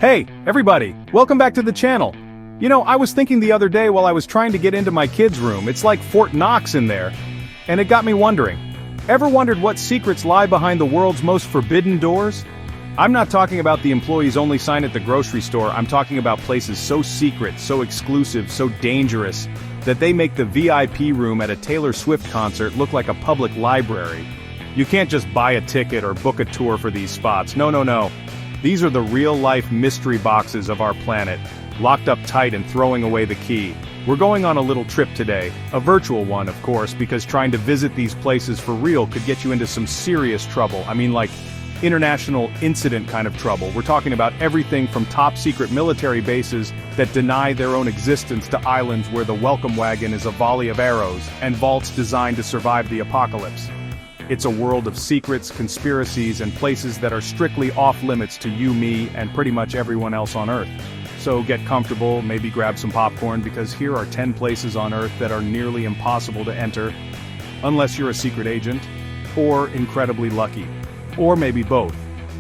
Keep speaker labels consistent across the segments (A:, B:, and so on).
A: Hey, everybody, welcome back to the channel. You know, I was thinking the other day while I was trying to get into my kids' room, it's like Fort Knox in there. And it got me wondering. Ever wondered what secrets lie behind the world's most forbidden doors? I'm not talking about the employees only sign at the grocery store, I'm talking about places so secret, so exclusive, so dangerous, that they make the VIP room at a Taylor Swift concert look like a public library. You can't just buy a ticket or book a tour for these spots, no. These are the real-life mystery boxes of our planet, locked up tight and throwing away the key. We're going on a little trip today, a virtual one of course, because trying to visit these places for real could get you into some serious trouble. I mean like, international incident kind of trouble. We're talking about everything from top-secret military bases that deny their own existence to islands where the welcome wagon is a volley of arrows, and vaults designed to survive the apocalypse. It's a world of secrets, conspiracies, and places that are strictly off-limits to you, me, and pretty much everyone else on Earth. So get comfortable, maybe grab some popcorn, because here are 10 places on Earth that are nearly impossible to enter, unless you're a secret agent, or incredibly lucky. Or maybe both.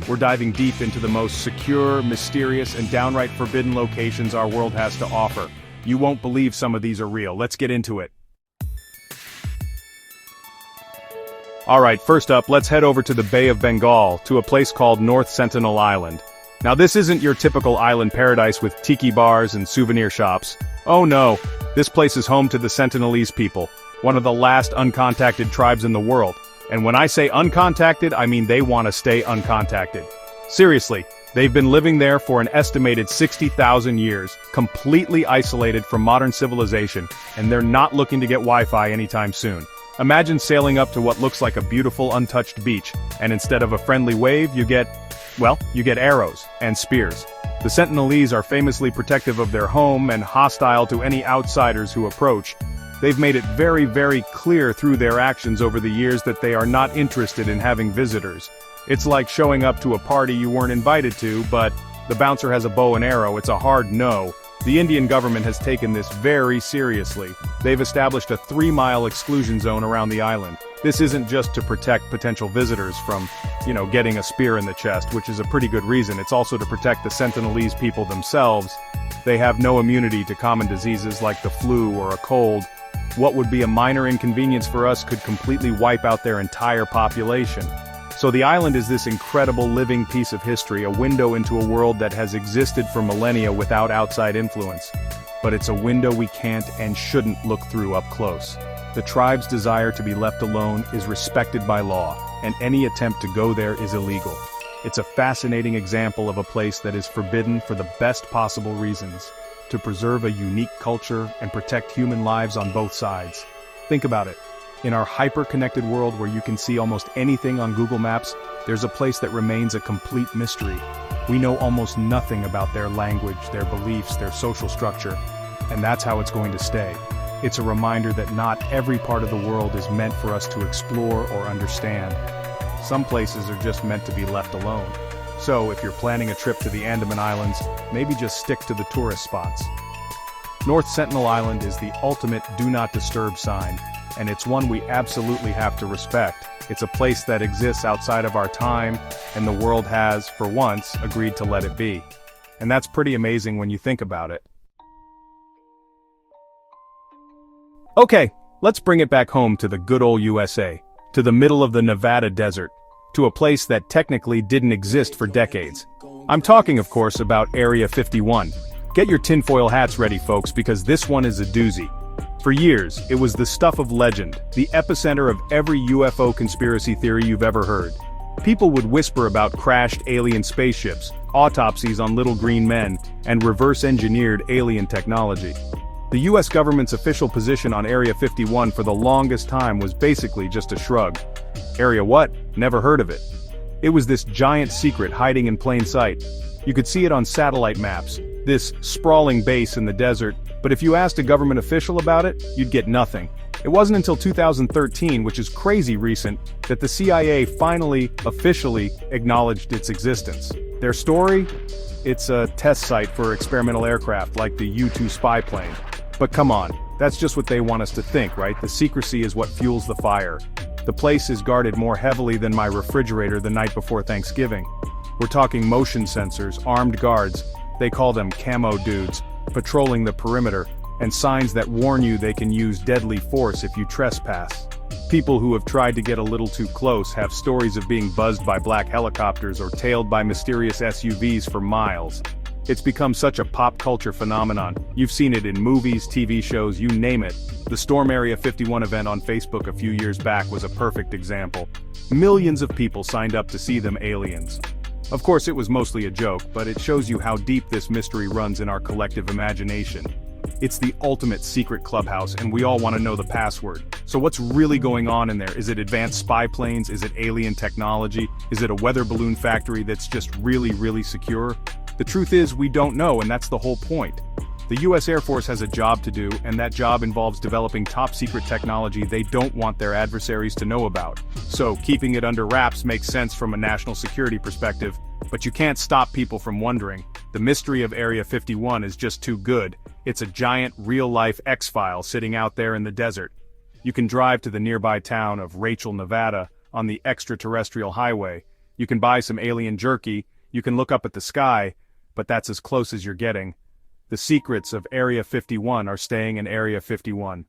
A: We're diving deep into the most secure, mysterious, and downright forbidden locations our world has to offer. You won't believe some of these are real. Let's get into it. Alright, first up, let's head over to the Bay of Bengal, to a place called North Sentinel Island. Now this isn't your typical island paradise with tiki bars and souvenir shops. Oh no, this place is home to the Sentinelese people, one of the last uncontacted tribes in the world. And when I say uncontacted, I mean they want to stay uncontacted. Seriously, they've been living there for an estimated 60,000 years, completely isolated from modern civilization, and they're not looking to get Wi-Fi anytime soon. Imagine sailing up to what looks like a beautiful untouched beach, and instead of a friendly wave you get arrows and spears. The Sentinelese are famously protective of their home and hostile to any outsiders who approach. They've made it very, very clear through their actions over the years that they are not interested in having visitors. It's like showing up to a party you weren't invited to, but the bouncer has a bow and arrow, it's a hard no. The Indian government has taken this very seriously. They've established a 3-mile exclusion zone around the island. This isn't just to protect potential visitors from, getting a spear in the chest, which is a pretty good reason. It's also to protect the Sentinelese people themselves. They have no immunity to common diseases like the flu or a cold. What would be a minor inconvenience for us could completely wipe out their entire population. So the island is this incredible living piece of history, a window into a world that has existed for millennia without outside influence. But it's a window we can't and shouldn't look through up close. The tribe's desire to be left alone is respected by law, and any attempt to go there is illegal. It's a fascinating example of a place that is forbidden for the best possible reasons, to preserve a unique culture and protect human lives on both sides. Think about it. In our hyper-connected world where you can see almost anything on Google Maps, there's a place that remains a complete mystery. We know almost nothing about their language, their beliefs, their social structure, and that's how it's going to stay. It's a reminder that not every part of the world is meant for us to explore or understand. Some places are just meant to be left alone. So if you're planning a trip to the Andaman Islands, maybe just stick to the tourist spots. North Sentinel Island is the ultimate do not disturb sign, and it's one we absolutely have to respect. It's a place that exists outside of our time, and the world has, for once, agreed to let it be. And that's pretty amazing when you think about it. Okay, let's bring it back home to the good old USA, to the middle of the Nevada desert, to a place that technically didn't exist for decades. I'm talking, of course, about Area 51. Get your tinfoil hats ready, folks, because this one is a doozy. For years, it was the stuff of legend, the epicenter of every UFO conspiracy theory you've ever heard. People would whisper about crashed alien spaceships, autopsies on little green men, and reverse-engineered alien technology. The US government's official position on Area 51 for the longest time was basically just a shrug. Area what? Never heard of it. It was this giant secret hiding in plain sight. You could see it on satellite maps, this sprawling base in the desert, but if you asked a government official about it, you'd get nothing. It wasn't until 2013, which is crazy recent, that the CIA finally, officially, acknowledged its existence. Their story? It's a test site for experimental aircraft like the U-2 spy plane. But come on, that's just what they want us to think, right? The secrecy is what fuels the fire. The place is guarded more heavily than my refrigerator the night before Thanksgiving. We're talking motion sensors, armed guards, they call them camo dudes, patrolling the perimeter, and signs that warn you they can use deadly force if you trespass. People who have tried to get a little too close have stories of being buzzed by black helicopters or tailed by mysterious SUVs for miles. It's become such a pop culture phenomenon. You've seen it in movies, TV shows, you name it. The Storm Area 51 event on Facebook a few years back was a perfect example. Millions of people signed up to see them aliens. Of course, it was mostly a joke, but it shows you how deep this mystery runs in our collective imagination. It's the ultimate secret clubhouse, and we all want to know the password. So what's really going on in there? Is it advanced spy planes? Is it alien technology? Is it a weather balloon factory that's just really secure? The truth is, we don't know, and that's the whole point. The US Air Force has a job to do, and that job involves developing top-secret technology they don't want their adversaries to know about. So, keeping it under wraps makes sense from a national security perspective, but you can't stop people from wondering. The mystery of Area 51 is just too good. It's a giant, real-life X-file sitting out there in the desert. You can drive to the nearby town of Rachel, Nevada, on the extraterrestrial highway. You can buy some alien jerky, you can look up at the sky, but that's as close as you're getting. The secrets of Area 51 are staying in Area 51.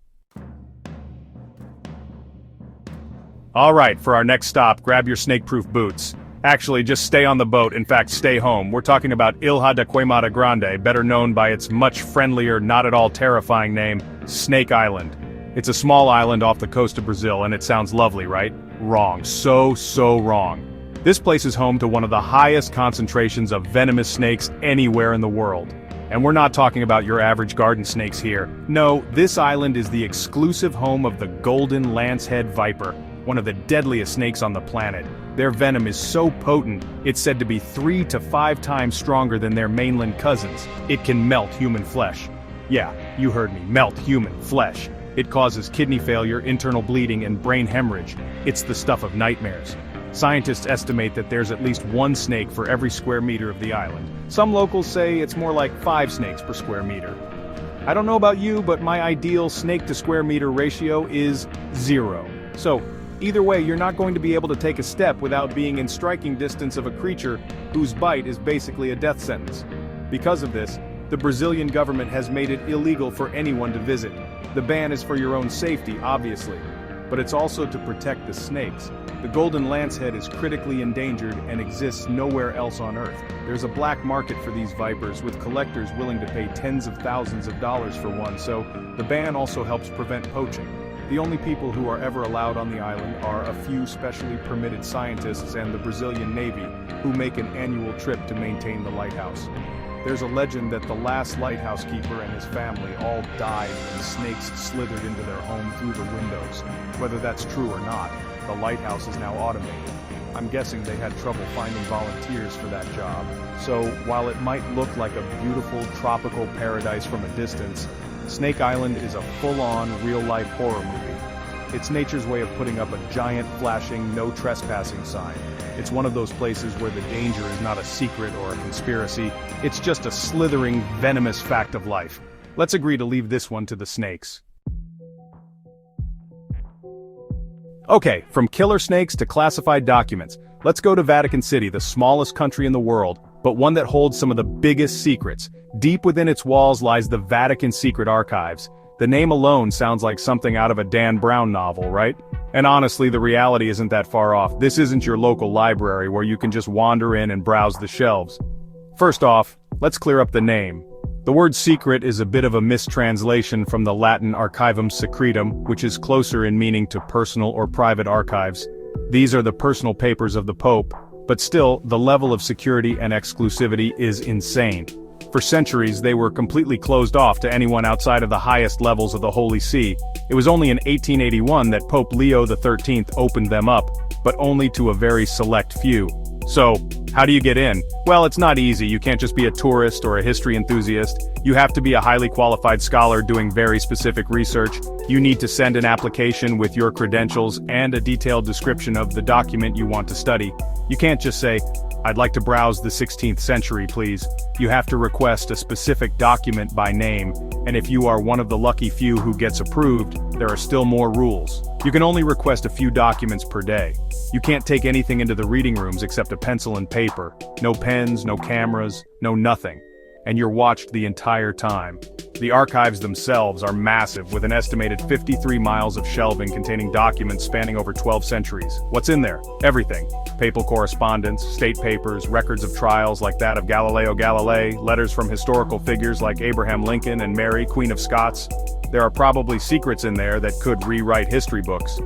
A: Alright, for our next stop, grab your snake-proof boots. Actually, just stay on the boat, in fact, stay home. We're talking about Ilha da Queimada Grande, better known by its much friendlier, not at all terrifying name, Snake Island. It's a small island off the coast of Brazil, and it sounds lovely, right? Wrong. So wrong. This place is home to one of the highest concentrations of venomous snakes anywhere in the world. And we're not talking about your average garden snakes here. No, this island is the exclusive home of the golden lancehead viper, one of the deadliest snakes on the planet. Their venom is so potent, it's said to be 3 to 5 times stronger than their mainland cousins. It can melt human flesh. Yeah, you heard me, melt human flesh. It causes kidney failure, internal bleeding, and brain hemorrhage. It's the stuff of nightmares. Scientists estimate that there's at least 1 snake for every square meter of the island. Some locals say it's more like 5 snakes per square meter. I don't know about you, but my ideal snake to square meter ratio is 0. So, either way, you're not going to be able to take a step without being in striking distance of a creature whose bite is basically a death sentence. Because of this, the Brazilian government has made it illegal for anyone to visit. The ban is for your own safety, obviously, but it's also to protect the snakes. The golden lancehead is critically endangered and exists nowhere else on Earth. There's a black market for these vipers, with collectors willing to pay tens of thousands of dollars for one, so the ban also helps prevent poaching. The only people who are ever allowed on the island are a few specially permitted scientists and the Brazilian Navy, who make an annual trip to maintain the lighthouse. There's a legend that the last lighthouse keeper and his family all died when snakes slithered into their home through the windows. Whether that's true or not, the lighthouse is now automated. I'm guessing they had trouble finding volunteers for that job. So, while it might look like a beautiful tropical paradise from a distance, Snake Island is a full-on, real-life horror movie. It's nature's way of putting up a giant, flashing, no trespassing sign. It's one of those places where the danger is not a secret or a conspiracy, it's just a slithering, venomous fact of life. Let's agree to leave this one to the snakes. Okay, from killer snakes to classified documents, let's go to Vatican City, the smallest country in the world, but one that holds some of the biggest secrets. Deep within its walls lies the Vatican Secret Archives. The name alone sounds like something out of a Dan Brown novel, right? And honestly, the reality isn't that far off. This isn't your local library where you can just wander in and browse the shelves. First off, let's clear up the name. The word secret is a bit of a mistranslation from the Latin archivum secretum, which is closer in meaning to personal or private archives. These are the personal papers of the Pope, but still, the level of security and exclusivity is insane. For centuries, they were completely closed off to anyone outside of the highest levels of the Holy See. It was only in 1881 that Pope Leo XIII opened them up, but only to a very select few. So, how do you get in? Well, it's not easy. You can't just be a tourist or a history enthusiast. You have to be a highly qualified scholar doing very specific research. You need to send an application with your credentials and a detailed description of the document you want to study. You can't just say, "I'd like to browse the 16th century, please." You have to request a specific document by name, and if you are one of the lucky few who gets approved, there are still more rules. You can only request a few documents per day. You can't take anything into the reading rooms except a pencil and paper. No pens, no cameras, no nothing. And you're watched the entire time. The archives themselves are massive, with an estimated 53 miles of shelving containing documents spanning over 12 centuries. What's in there? Everything. Papal correspondence, state papers, records of trials like that of Galileo Galilei, letters from historical figures like Abraham Lincoln and Mary, Queen of Scots. There are probably secrets in there that could rewrite history books.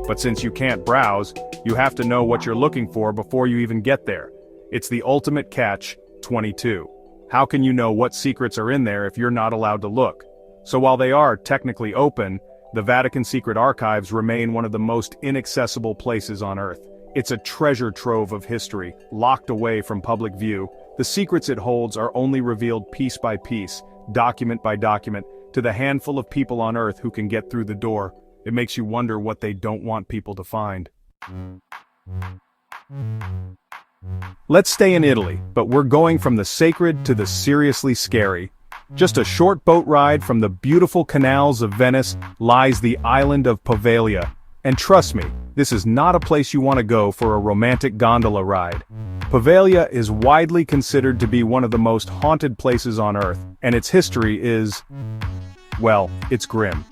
A: But since you can't browse, you have to know what you're looking for before you even get there. It's the ultimate catch-22. How can you know what secrets are in there if you're not allowed to look? So while they are technically open, the Vatican Secret Archives remain one of the most inaccessible places on Earth. It's a treasure trove of history, locked away from public view. The secrets it holds are only revealed piece by piece, document by document, to the handful of people on Earth who can get through the door. It makes you wonder what they don't want people to find. Let's stay in Italy, but we're going from the sacred to the seriously scary. Just a short boat ride from the beautiful canals of Venice lies the island of Poveglia. And trust me, this is not a place you want to go for a romantic gondola ride. Poveglia is widely considered to be one of the most haunted places on Earth, and its history is, well, it's grim.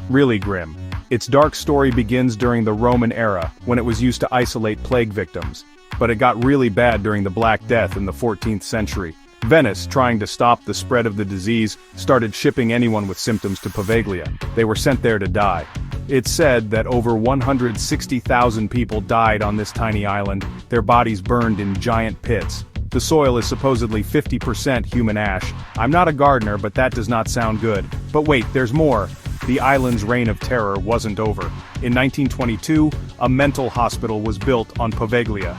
A: Really grim. Its dark story begins during the Roman era, when it was used to isolate plague victims. But it got really bad during the Black Death in the 14th century. Venice, trying to stop the spread of the disease, started shipping anyone with symptoms to Poveglia. They were sent there to die. It's said that over 160,000 people died on this tiny island, their bodies burned in giant pits. The soil is supposedly 50% human ash. I'm not a gardener, but that does not sound good. But wait, there's more. The island's reign of terror wasn't over. In 1922, a mental hospital was built on Poveglia.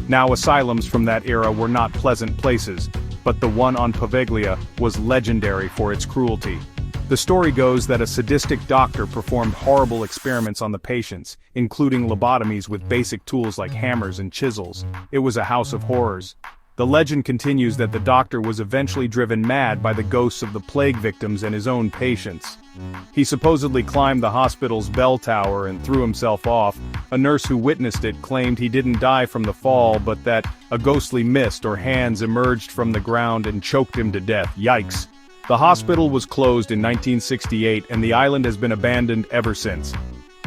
A: Now, asylums from that era were not pleasant places, but the one on Poveglia was legendary for its cruelty. The story goes that a sadistic doctor performed horrible experiments on the patients, including lobotomies with basic tools like hammers and chisels. It was a house of horrors. The legend continues that the doctor was eventually driven mad by the ghosts of the plague victims and his own patients. He supposedly climbed the hospital's bell tower and threw himself off. A nurse who witnessed it claimed he didn't die from the fall, but that a ghostly mist or hands emerged from the ground and choked him to death. Yikes. The hospital was closed in 1968 and the island has been abandoned ever since.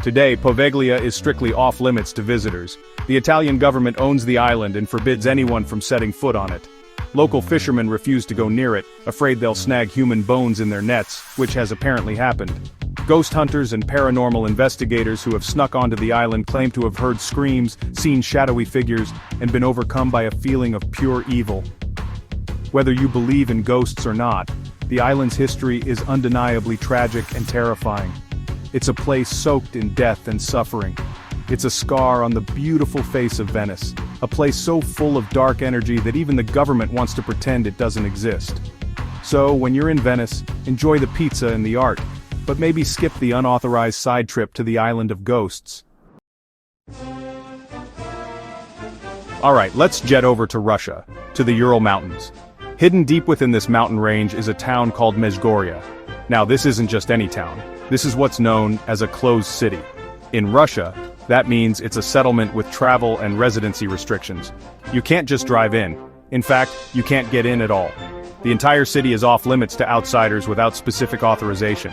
A: Today, Poveglia is strictly off-limits to visitors. The Italian government owns the island and forbids anyone from setting foot on it. Local fishermen refuse to go near it, afraid they'll snag human bones in their nets, which has apparently happened. Ghost hunters and paranormal investigators who have snuck onto the island claim to have heard screams, seen shadowy figures, and been overcome by a feeling of pure evil. Whether you believe in ghosts or not, the island's history is undeniably tragic and terrifying. It's a place soaked in death and suffering. It's a scar on the beautiful face of Venice, a place so full of dark energy that even the government wants to pretend it doesn't exist. So, when you're in Venice, enjoy the pizza and the art, but maybe skip the unauthorized side trip to the island of ghosts. Alright, let's jet over to Russia, to the Ural Mountains. Hidden deep within this mountain range is a town called Mezhgorya. Now, this isn't just any town. This is what's known as a closed city. In Russia, that means it's a settlement with travel and residency restrictions. You can't just drive in. In fact, you can't get in at all. The entire city is off-limits to outsiders without specific authorization.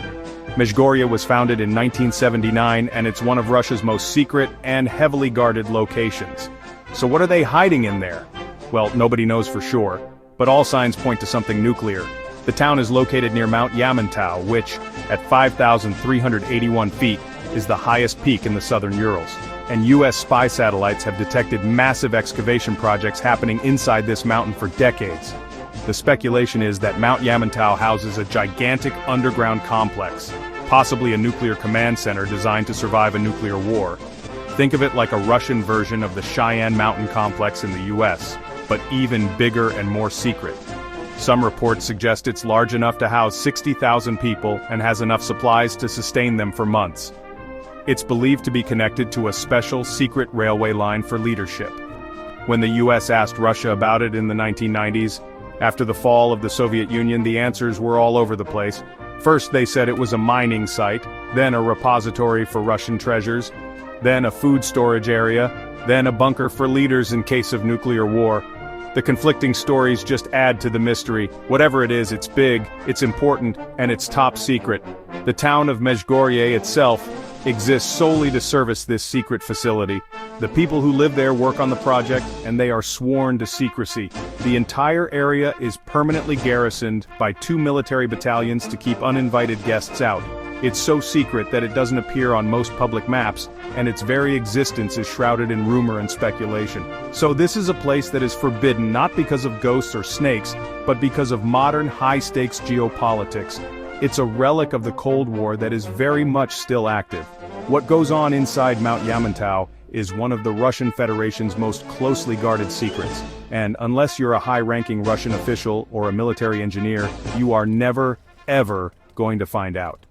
A: Mezhgorya was founded in 1979 and it's one of Russia's most secret and heavily guarded locations. So what are they hiding in there? Well, nobody knows for sure, but all signs point to something nuclear. The town is located near Mount Yamantau, which, at 5,381 feet, is the highest peak in the southern Urals. And US spy satellites have detected massive excavation projects happening inside this mountain for decades. The speculation is that Mount Yamantau houses a gigantic underground complex, possibly a nuclear command center designed to survive a nuclear war. Think of it like a Russian version of the Cheyenne Mountain complex in the US, but even bigger and more secret. Some reports suggest it's large enough to house 60,000 people and has enough supplies to sustain them for months. It's believed to be connected to a special secret railway line for leadership. When the US asked Russia about it in the 1990s, after the fall of the Soviet Union, the answers were all over the place. First they said it was a mining site, then a repository for Russian treasures, then a food storage area, then a bunker for leaders in case of nuclear war. The conflicting stories just add to the mystery. Whatever it is, it's big, it's important, and it's top secret. The town of Mezhgorye itself exists solely to service this secret facility. The people who live there work on the project, and they are sworn to secrecy. The entire area is permanently garrisoned by 2 military battalions to keep uninvited guests out. It's so secret that it doesn't appear on most public maps, and its very existence is shrouded in rumor and speculation. So this is a place that is forbidden not because of ghosts or snakes, but because of modern high-stakes geopolitics. It's a relic of the Cold War that is very much still active. What goes on inside Mount Yamantau is one of the Russian Federation's most closely guarded secrets, and unless you're a high-ranking Russian official or a military engineer, you are never, ever going to find out.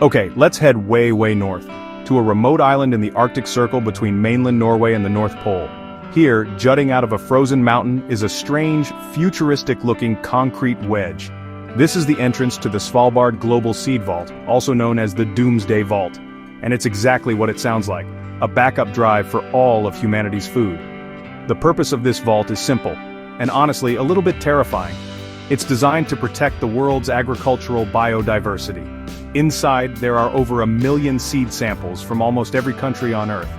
A: Okay, let's head way north, to a remote island in the Arctic Circle between mainland Norway and the North Pole. Here, jutting out of a frozen mountain, is a strange, futuristic-looking concrete wedge. This is the entrance to the Svalbard Global Seed Vault, also known as the Doomsday Vault. And it's exactly what it sounds like, a backup drive for all of humanity's food. The purpose of this vault is simple, and honestly a little bit terrifying. It's designed to protect the world's agricultural biodiversity. Inside, there are over 1 million seed samples from almost every country on Earth.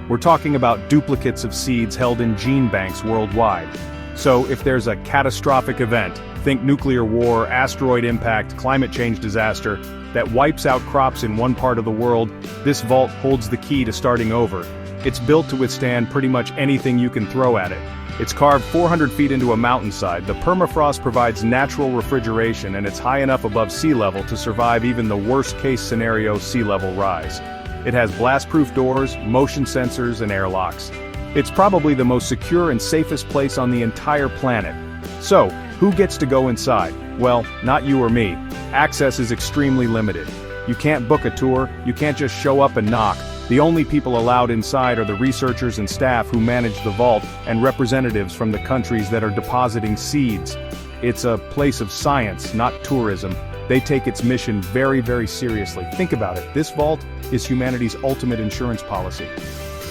A: We're talking about duplicates of seeds held in gene banks worldwide. So if there's a catastrophic event, think nuclear war, asteroid impact, climate change disaster, that wipes out crops in one part of the world, this vault holds the key to starting over. It's built to withstand pretty much anything you can throw at it. It's carved 400 feet into a mountainside. The permafrost provides natural refrigeration, and it's high enough above sea level to survive even the worst-case scenario sea level rise. It has blast-proof doors, motion sensors, and airlocks. It's probably the most secure and safest place on the entire planet. So, who gets to go inside? Well, not you or me. Access is extremely limited. You can't book a tour, you can't just show up and knock. The only people allowed inside are the researchers and staff who manage the vault, and representatives from the countries that are depositing seeds. It's a place of science, not tourism. They take its mission very seriously. Think about it, this vault is humanity's ultimate insurance policy.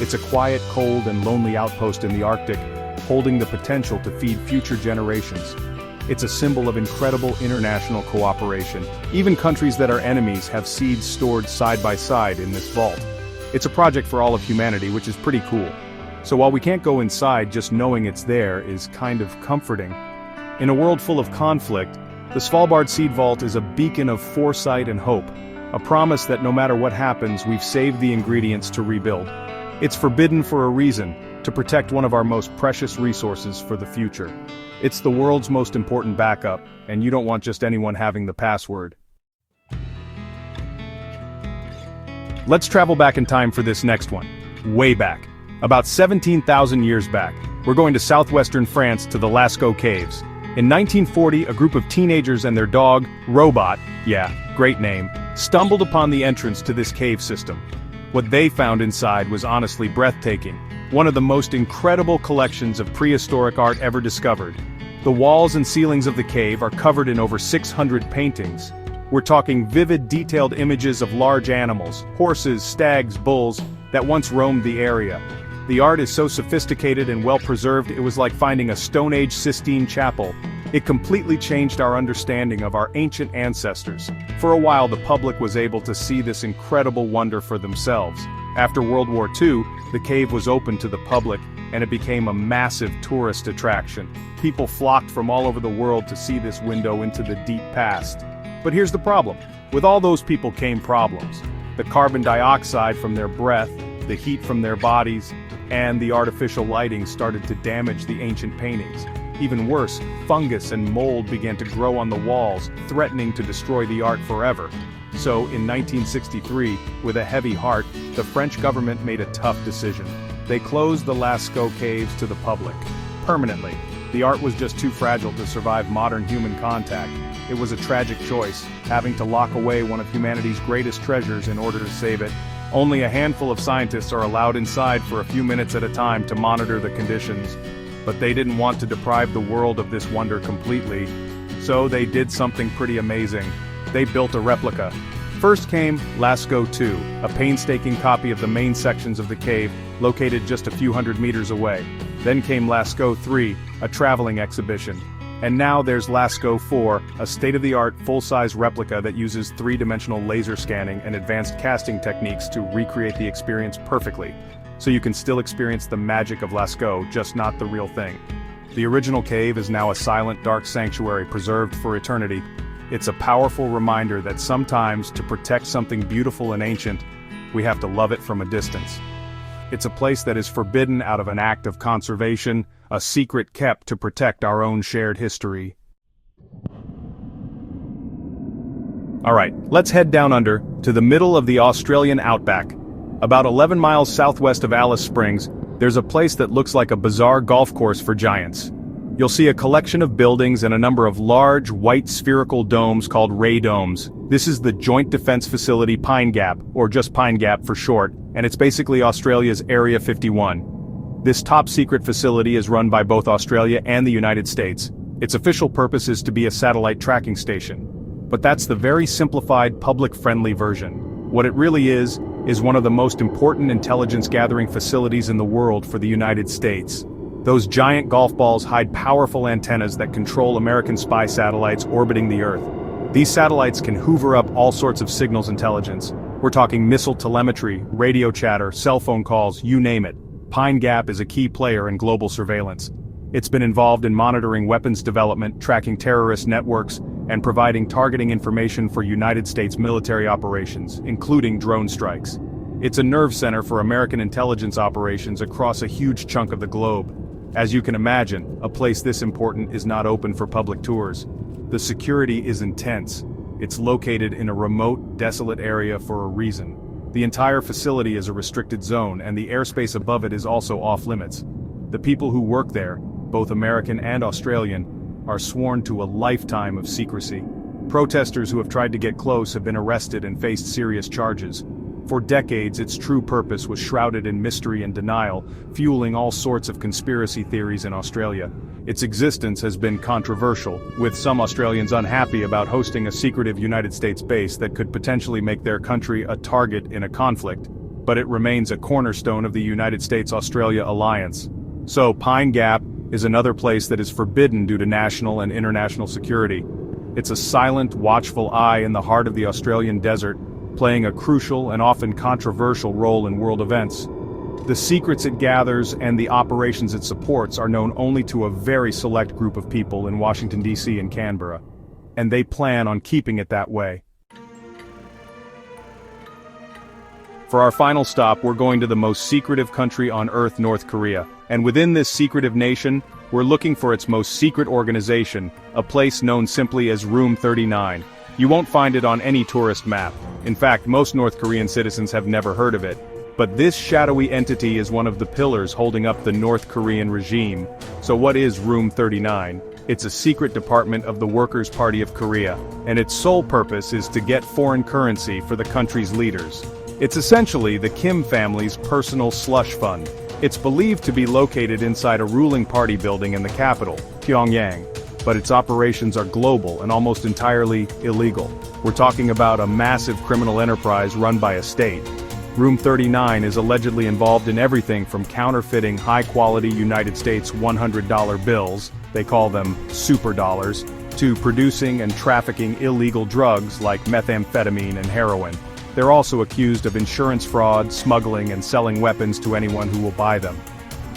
A: It's a quiet, cold, and lonely outpost in the Arctic, holding the potential to feed future generations. It's a symbol of incredible international cooperation. Even countries that are enemies have seeds stored side by side in this vault. It's a project for all of humanity, which is pretty cool. So while we can't go inside, just knowing it's there is kind of comforting. In a world full of conflict, the Svalbard Seed Vault is a beacon of foresight and hope, a promise that no matter what happens, we've saved the ingredients to rebuild. It's forbidden for a reason, to protect one of our most precious resources for the future. It's the world's most important backup, and you don't want just anyone having the password. Let's travel back in time for this next one. Way back. About 17,000 years back. We're going to southwestern France to the Lascaux Caves. In 1940, a group of teenagers and their dog, Robot, yeah, great name, stumbled upon the entrance to this cave system. What they found inside was honestly breathtaking. One of the most incredible collections of prehistoric art ever discovered. The walls and ceilings of the cave are covered in over 600 paintings. We're talking vivid, detailed images of large animals, horses, stags, bulls, that once roamed the area. The art is so sophisticated and well-preserved, it was like finding a Stone Age Sistine Chapel. It completely changed our understanding of our ancient ancestors. For a while, the public was able to see this incredible wonder for themselves. After World War II, the cave was open to the public, and it became a massive tourist attraction. People flocked from all over the world to see this window into the deep past. But here's the problem. With all those people came problems. The carbon dioxide from their breath, the heat from their bodies, and the artificial lighting started to damage the ancient paintings. Even worse, fungus and mold began to grow on the walls, threatening to destroy the art forever. So, in 1963, with a heavy heart, the French government made a tough decision. They closed the Lascaux Caves to the public. permanently. The art was just too fragile to survive modern human contact. It was a tragic choice, having to lock away one of humanity's greatest treasures in order to save it. Only a handful of scientists are allowed inside for a few minutes at a time to monitor the conditions. But they didn't want to deprive the world of this wonder completely. So they did something pretty amazing. They built a replica. First came Lascaux 2, a painstaking copy of the main sections of the cave, located just a few hundred meters away. Then came Lascaux 3, a traveling exhibition. And now there's Lascaux 4, a state-of-the-art full-size replica that uses three-dimensional laser scanning and advanced casting techniques to recreate the experience perfectly. So you can still experience the magic of Lascaux, just not the real thing. The original cave is now a silent, dark sanctuary preserved for eternity. It's a powerful reminder that sometimes, to protect something beautiful and ancient, we have to love it from a distance. It's a place that is forbidden out of an act of conservation, a secret kept to protect our own shared history. Alright, let's head down under, to the middle of the Australian outback. About 11 miles southwest of Alice Springs, there's a place that looks like a bizarre golf course for giants. You'll see a collection of buildings and a number of large, white spherical domes called ray domes. This is the Joint Defence Facility Pine Gap, or just Pine Gap for short, and it's basically Australia's Area 51. This top-secret facility is run by both Australia and the United States. Its official purpose is to be a satellite tracking station. But that's the very simplified, public-friendly version. What it really is one of the most important intelligence-gathering facilities in the world for the United States. Those giant golf balls hide powerful antennas that control American spy satellites orbiting the Earth. These satellites can hoover up all sorts of signals intelligence. We're talking missile telemetry, radio chatter, cell phone calls, you name it. Pine Gap is a key player in global surveillance. It's been involved in monitoring weapons development, tracking terrorist networks, and providing targeting information for United States military operations, including drone strikes. It's a nerve center for American intelligence operations across a huge chunk of the globe. As you can imagine, a place this important is not open for public tours. The security is intense. It's located in a remote, desolate area for a reason. The entire facility is a restricted zone, and the airspace above it is also off-limits. The people who work there, both American and Australian, are sworn to a lifetime of secrecy. Protesters who have tried to get close have been arrested and faced serious charges. For decades, its true purpose was shrouded in mystery and denial, fueling all sorts of conspiracy theories in Australia. Its existence has been controversial, with some Australians unhappy about hosting a secretive United States base that could potentially make their country a target in a conflict. But it remains a cornerstone of the United States-Australia alliance. So, Pine Gap is another place that is forbidden due to national and international security. It's a silent, watchful eye in the heart of the Australian desert, playing a crucial and often controversial role in world events. The secrets it gathers and the operations it supports are known only to a very select group of people in Washington, D.C. and Canberra. And they plan on keeping it that way. For our final stop, we're going to the most secretive country on Earth, North Korea. And within this secretive nation, we're looking for its most secret organization, a place known simply as Room 39. You won't find it on any tourist map. In fact, most North Korean citizens have never heard of it. But this shadowy entity is one of the pillars holding up the North Korean regime. So what is Room 39? It's a secret department of the Workers' Party of Korea, and its sole purpose is to get foreign currency for the country's leaders. It's essentially the Kim family's personal slush fund. It's believed to be located inside a ruling party building in the capital, Pyongyang. But its operations are global and almost entirely illegal. We're talking about a massive criminal enterprise run by a state. Room 39 is allegedly involved in everything from counterfeiting high-quality United States $100 bills, they call them super dollars, to producing and trafficking illegal drugs like methamphetamine and heroin. They're also accused of insurance fraud, smuggling, and selling weapons to anyone who will buy them.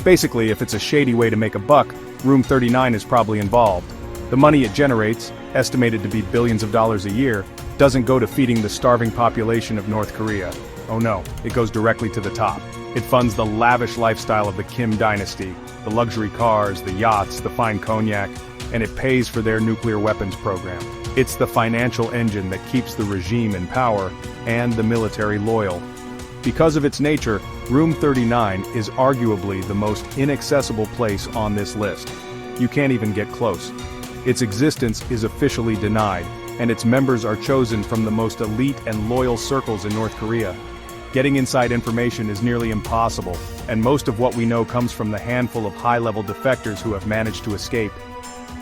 A: Basically, if it's a shady way to make a buck, Room 39 is probably involved. The money it generates, estimated to be billions of dollars a year, doesn't go to feeding the starving population of North Korea. Oh no, it goes directly to the top. It funds the lavish lifestyle of the Kim dynasty, the luxury cars, the yachts, the fine cognac, and it pays for their nuclear weapons program. It's the financial engine that keeps the regime in power and the military loyal. Because of its nature, Room 39 is arguably the most inaccessible place on this list. You can't even get close. Its existence is officially denied, and its members are chosen from the most elite and loyal circles in North Korea. Getting inside information is nearly impossible, and most of what we know comes from the handful of high-level defectors who have managed to escape.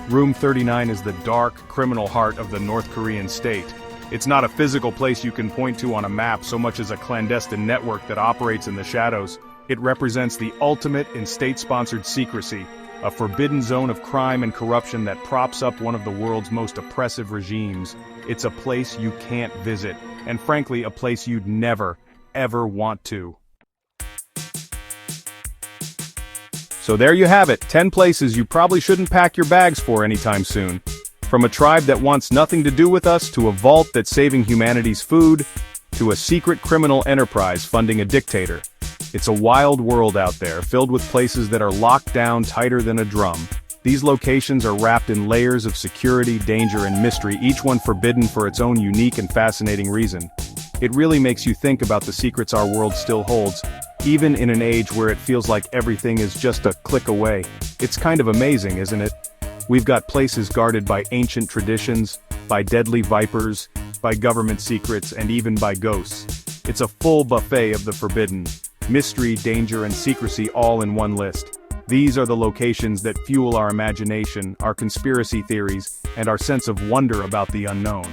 A: Room 39 is the dark, criminal heart of the North Korean state. It's not a physical place you can point to on a map so much as a clandestine network that operates in the shadows. It represents the ultimate in state-sponsored secrecy, a forbidden zone of crime and corruption that props up one of the world's most oppressive regimes. It's a place you can't visit, and frankly, a place you'd never, ever want to. So there you have it, 10 places you probably shouldn't pack your bags for anytime soon. From a tribe that wants nothing to do with us, to a vault that's saving humanity's food, to a secret criminal enterprise funding a dictator. It's a wild world out there, filled with places that are locked down tighter than a drum. These locations are wrapped in layers of security, danger, and mystery, each one forbidden for its own unique and fascinating reason. It really makes you think about the secrets our world still holds, even in an age where it feels like everything is just a click away. It's kind of amazing, isn't it? We've got places guarded by ancient traditions, by deadly vipers, by government secrets, and even by ghosts. It's a full buffet of the forbidden. Mystery, danger, and secrecy all in one list. These are the locations that fuel our imagination, our conspiracy theories, and our sense of wonder about the unknown.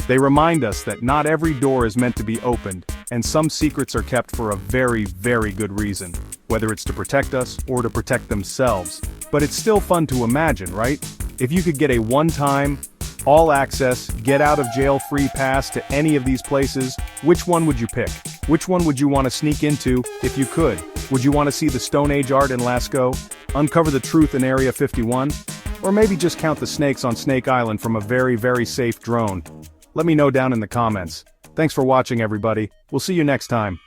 A: They remind us that not every door is meant to be opened, and some secrets are kept for a very, very good reason, whether it's to protect us or to protect themselves. But it's still fun to imagine, right? If you could get a one-time, all-access, get-out-of-jail-free pass to any of these places, which one would you pick? Which one would you want to sneak into, if you could? Would you want to see the Stone Age art in Lascaux? Uncover the truth in Area 51? Or maybe just count the snakes on Snake Island from a very, very safe drone? Let me know down in the comments. Thanks for watching, everybody. We'll see you next time.